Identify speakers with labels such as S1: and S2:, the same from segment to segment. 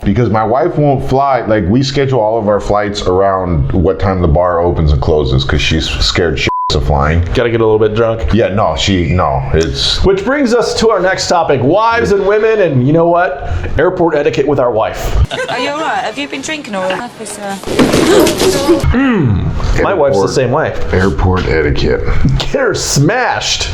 S1: because my wife won't fly. Like, we schedule all of our flights around what time the bar opens and closes because she's scared of flying.
S2: Gotta get a little bit drunk.
S1: Yeah, no, it's...
S2: Which brings us to our next topic, wives and women, and you know what? Airport etiquette with our wife.
S3: Are you alright? Have you been drinking or officer?
S2: My wife's the same way.
S1: Airport etiquette.
S2: Get her smashed.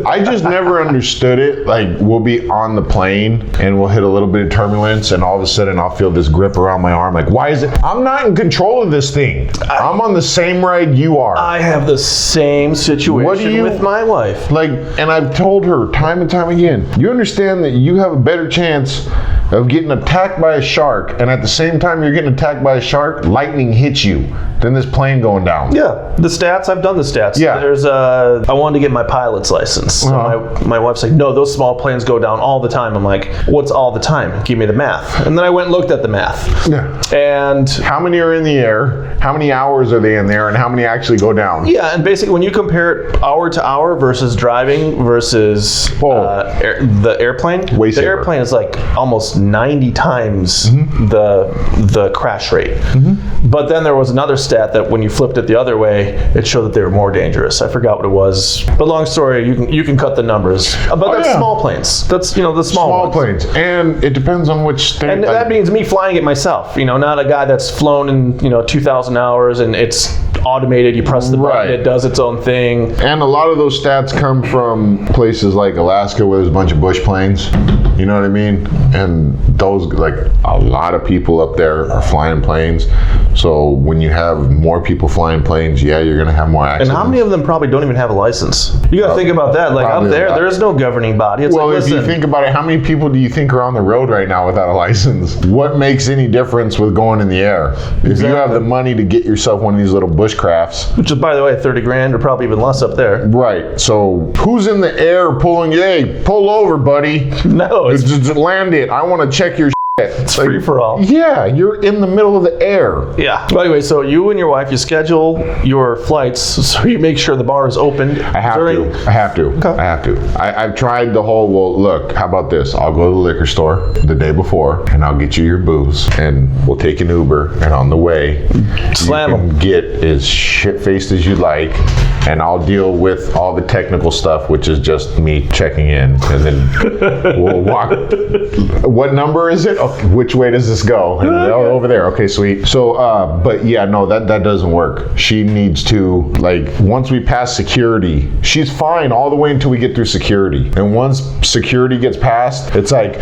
S1: I just never understood it. Like, we'll be on the plane and we'll hit a little bit of turbulence and all of a sudden I'll feel this grip around my arm. Like, why is it? I'm not in control of this thing. I'm on the same ride you are.
S2: I have the same situation with my wife.
S1: Like, and I've told her time and time again, you understand that you have a better chance of getting attacked by a shark, and at the same time you're getting attacked by a shark, lightning hits you, than this plane going down.
S2: Yeah, the stats, I've done the stats.
S1: Yeah.
S2: I wanted to get my pilot's license. So my wife's like, no, those small planes go down all the time. I'm like, what's all the time? Give me the math. And then I went and looked at the math.
S1: Yeah.
S2: And
S1: how many are in the air? How many hours are they in there? And how many actually go down?
S2: Yeah, and basically when you compare it hour to hour versus driving versus the airplane, the airplane is like almost 90 times the crash rate. But then there was another stat that when you flipped it the other way, it showed that they were more dangerous. I forgot what it was. But long story, you can cut the numbers. But that's small planes. That's the small
S1: planes. And it depends on which state.
S2: And that means me flying it myself. Not a guy that's flown in 2,000 hours and it's automated. You press the button, it does its own thing.
S1: And a lot of those stats come from places like Alaska where there's a bunch of bush planes. You know what I mean? And those, like, a lot of people up there are flying planes. So when you have more people flying planes, you're going to have more accidents.
S2: And how many of them probably don't even have a license? You got to think about that. Like up there is no governing body. It's
S1: if you think about it, how many people do you think are on the road right now without a license? What makes any difference with going in the air? If you have the money to get yourself one of these little bush crafts.
S2: Which is, by the way, 30 grand or probably even less up there.
S1: Right. So who's in the air pulling, hey, pull over, buddy.
S2: No.
S1: Just land it. I want to check your
S2: It's free for all.
S1: Yeah, you're in the middle of the air.
S2: Yeah. But anyway, so you and your wife, you schedule your flights so you make sure the bar is open.
S1: I have to.
S2: Okay.
S1: I have to. I've tried the whole, well, look, how about this? I'll go to the liquor store the day before and I'll get you your booze and we'll take an Uber and on the way,
S2: Slam
S1: you can get as shit-faced as you'd like and I'll deal with all the technical stuff, which is just me checking in and then we'll walk. What number is it? Okay, which way does this go? And, over there. Okay, sweet. So, but yeah, no, that doesn't work. She needs to, like, once we pass security, she's fine all the way until we get through security. And once security gets past, it's like,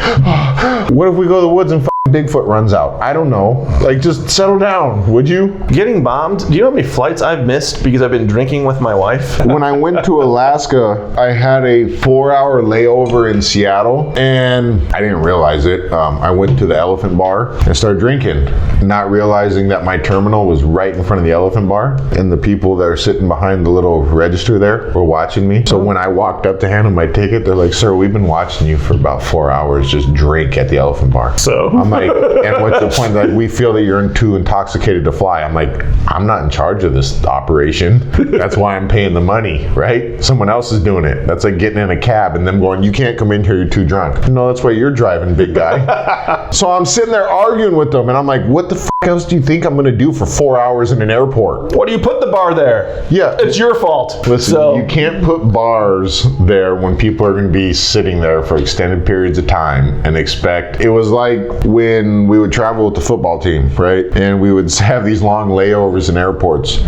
S1: what if we go to the woods and Bigfoot runs out? I don't know. Like, just settle down, would you?
S2: Getting bombed? Do you know how many flights I've missed because I've been drinking with my wife?
S1: When I went to Alaska, I had a 4-hour layover in Seattle, and I didn't realize it. I went to the Elephant Bar and started drinking, not realizing that my terminal was right in front of the Elephant Bar, and the people that are sitting behind the little register there were watching me. So when I walked up to hand them my ticket, they're like, "Sir, we've been watching you for about 4 hours just drink at the Elephant Bar."
S2: So
S1: I'm like, and what's the point? Like, we feel that you're too intoxicated to fly. I'm like, I'm not in charge of this operation. That's why I'm paying the money, right? Someone else is doing it. That's like getting in a cab and them going, you can't come in here, you're too drunk. No, that's why you're driving, big guy. So I'm sitting there arguing with them and I'm like, what the f else do you think I'm gonna do for 4 hours in an airport?
S2: What do you put the bar there?
S1: Yeah.
S2: It's your fault.
S1: Listen, you can't put bars there when people are gonna be sitting there for extended periods of time and expect. It was like when we would travel with the football team, right? And we would have these long layovers in airports.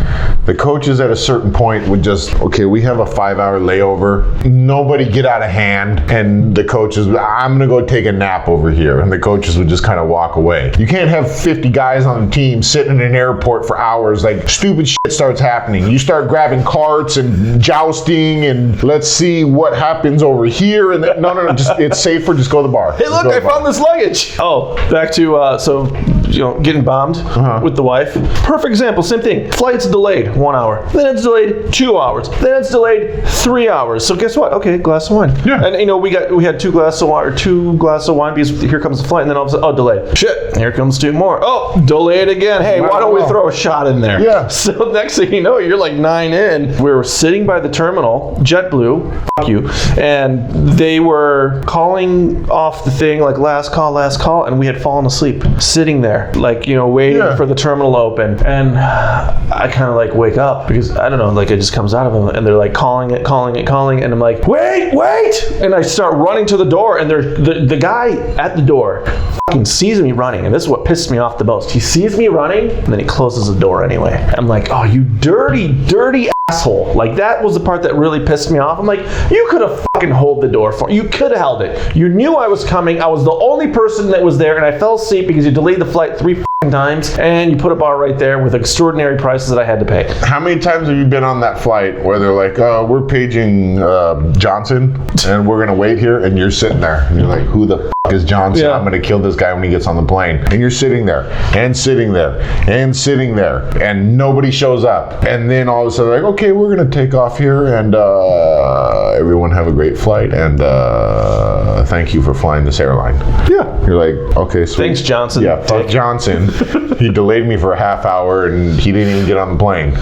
S1: The coaches at a certain point would just, okay, we have a 5-hour layover. Nobody get out of hand. And the coaches, I'm gonna go take a nap over here. And the coaches would just kind of walk away. You can't have 50 guys on the team sitting in an airport for hours. Like, stupid shit starts happening. You start grabbing carts and jousting and let's see what happens over here. And no, just it's safer, just go to the bar.
S2: Hey, look, I found this luggage. Oh, back to, so getting bombed with the wife. Perfect example, same thing. Flight's delayed 1 hour. Then it's delayed 2 hours. Then it's delayed 3 hours. So guess what? Okay, glass of wine.
S1: Yeah.
S2: And we had 2 glasses of wine because here comes the flight, and then all of a sudden, delayed. Shit, here comes 2 more. Oh, delayed again. Hey, why don't we throw a shot in there?
S1: Yeah.
S2: So next thing you know, you're like 9 in. We were sitting by the terminal, JetBlue, fuck you, and they were calling off the thing like last call, and we had fallen asleep sitting there, like, waiting for the terminal to open. And I kind of like wake up because I don't know, like it just comes out of them, and they're like calling it, and I'm like, wait, and I start running to the door, and the guy at the door fucking sees me running, and this is what pissed me off the most. He sees me running, and then he closes the door anyway. I'm like, oh, you dirty asshole. Like, that was the part that really pissed me off. I'm like, you could have fucking hold the door for me. You could have held it. You knew I was coming. I was the only person that was there, and I fell asleep because you delayed the flight 3 fucking times, and you put a bar right there with extraordinary prices that I had to pay.
S1: How many times have you been on that flight where they're like, we're paging Johnson, and we're going to wait here, and you're sitting there, and you're like, who the fuck is Johnson?
S2: Yeah.
S1: I'm going to kill this guy when he gets on the plane. And you're sitting there, and sitting there, and sitting there, and nobody shows up. And then all of a sudden, like, okay, we're going to take off here, and everyone have a great flight, and thank you for flying this airline.
S2: Yeah.
S1: You're like, okay, sweet.
S2: Thanks, Johnson.
S1: Yeah, fuck Johnson. He delayed me for a half hour, and he didn't even get on the plane.